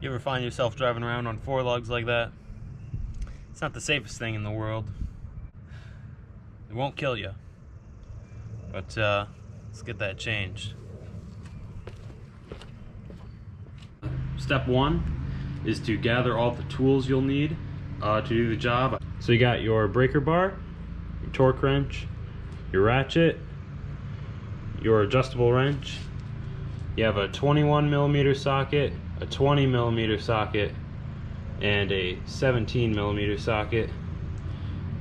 You ever find yourself driving around on four lugs like that? It's not the safest thing in the world. It won't kill you. But let's get that changed. Step one is to gather all the tools you'll need to do the job. So you got your breaker bar, your torque wrench, your ratchet, your adjustable wrench. You have a 21mm socket, a 20mm socket, and a 17mm socket,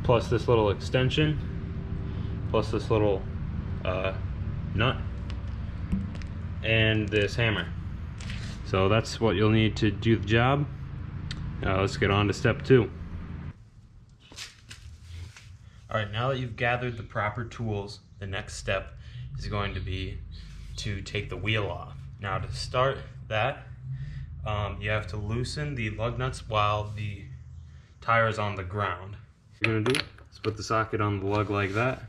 plus this little extension, plus this little nut, and this hammer. So that's what you'll need to do the job. Let's get on to step two. Alright, now that you've gathered the proper tools, the next step is going to be to take the wheel off. Now to start that, you have to loosen the lug nuts while the tire is on the ground. What you're going to do is put the socket on the lug like that,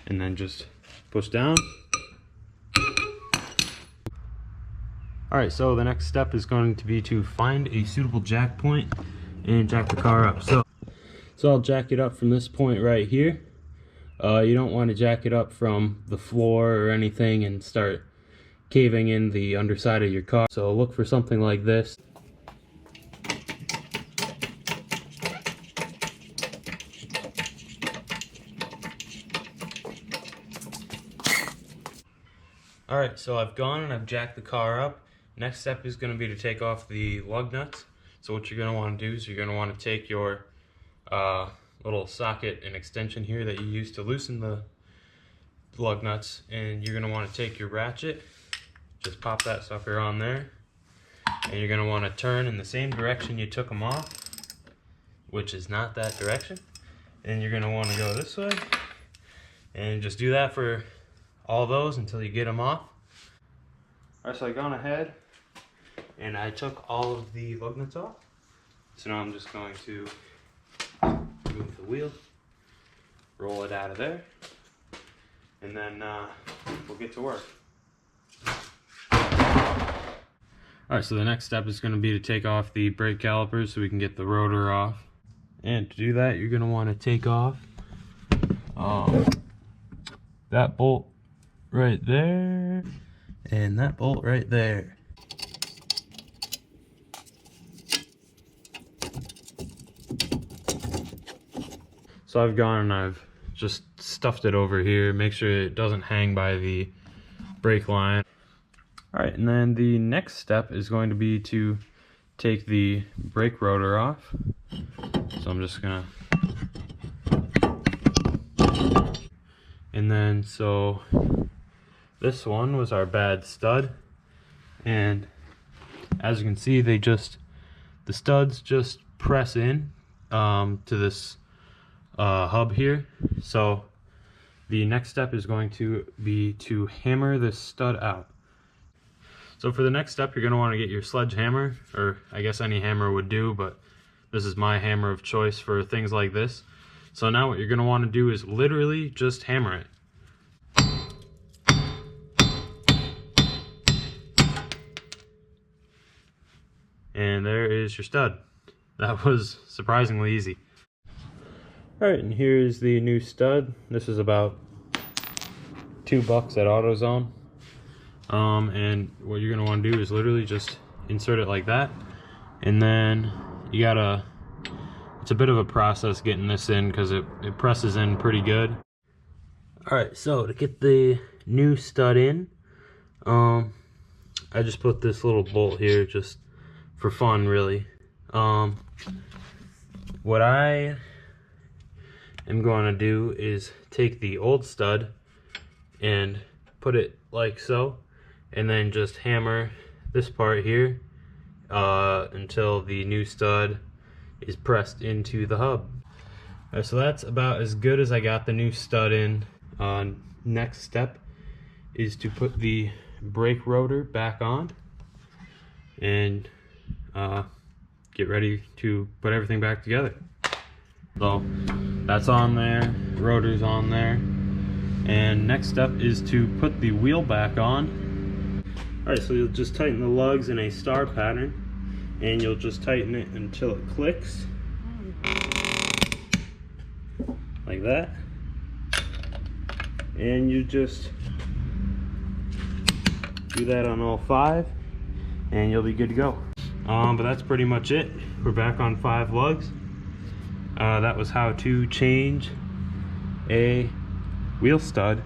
and then just push down. Alright, so the next step is going to be to find a suitable jack point and jack the car up. So I'll jack it up from this point right here. You don't want to jack it up from the floor or anything and start caving in the underside of your car. So look for something like this. Alright, so I've gone and I've jacked the car up. Next step is going to be to take off the lug nuts. So what you're going to want to do is you're going to want to take your little socket and extension here that you use to loosen the lug nuts, and you're going to want to take your ratchet, just pop that sucker on there, and you're going to want to turn in the same direction you took them off, which is not that direction. And you're going to want to go this way, and just do that for all those until you get them off. Alright, so I've gone ahead and I took all of the lug nuts off. So now I'm just going to move the wheel, roll it out of there, and then we'll get to work. Alright, so the next step is going to be to take off the brake calipers so we can get the rotor off. And to do that, you're going to want to take off that bolt right there and that bolt right there. So I've gone and I've just stuffed it over here, make sure it doesn't hang by the brake line. Alright, and then the next step is going to be to take the brake rotor off. So I'm just gonna, and then so this one was our bad stud, and as you can see, the studs just press in to this hub here. So the next step is going to be to hammer this stud out. So for the next step, you're going to want to get your sledgehammer, or I guess any hammer would do, but this is my hammer of choice for things like this. So now what you're going to want to do is literally just hammer it. And there is your stud. That was surprisingly easy. Alright, and here's the new stud. This is about $2 at AutoZone. And what you're going to want to do is literally just insert it like that. And then you gotta, it's a bit of a process getting this in because it presses in pretty good. Alright, so to get the new stud in, I just put this little bolt here just for fun, really. What I am going to do is take the old stud and put it like so, and then just hammer this part here until the new stud is pressed into the hub. Alright, so that's about as good as I got the new stud in. Next step is to put the brake rotor back on and get ready to put everything back together. So that's on there, rotor's on there, and next step is to put the wheel back on. Alright, so you'll just tighten the lugs in a star pattern, and you'll just tighten it until it clicks like that, and you just do that on all 5 and you'll be good to go. But that's pretty much it. We're back on 5 lugs. That was how to change a wheel stud